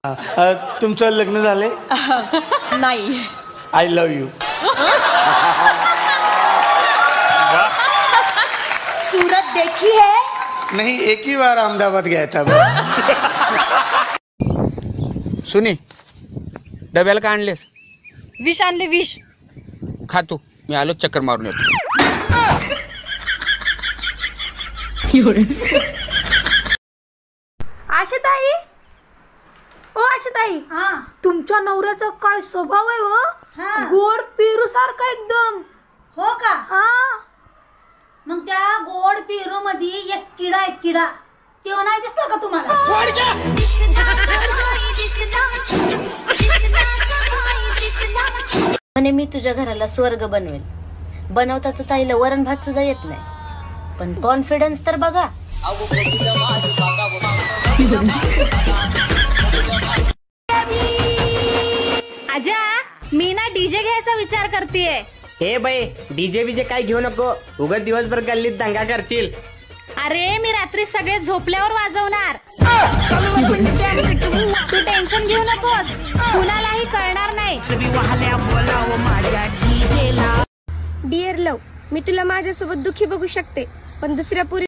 तुमचं लग्न झाले? नाही. I love you. सूरत देखी है? नहीं, एक ही बार अहमदाबाद गया था. सुनी, डब्याला का आणलेस? विष आणले, विष. खा तू, मी आलो चक्कर मारून येतो. आशाताई, ओ आशाताई, तुमच्या नवऱ्याचा काय स्वभाव आहे हो? गोड पेरू सारखा एकदम. हो का? हा. मग त्या गोड पेरू मध्ये एक किडा आहे, किडा. तो नाही दिसला का तुम्हाला? म्हणे मी तुझ्या घराला स्वर्ग बनवेल. बनवता तर ताईला वरण भात सुद्धा येत नाही, पण कॉन्फिडन्स तर बघा. आजा, मी ना डीजे घ्यायचा विचार करतेय. हे बाई, डीजे बीजे काय घेऊ नको, उगाच दिवसभर गल्लीत दंगा करतील. अरे मी रात्री सगळे झोपल्यावर वाजवणार. तू टेन्शन घेऊ नकोस, कुणालाही कळणार नाही. डिअर लव, मी तुला माझ्यासोबत दुखी बघू शकते, पण दुसऱ्या पुरी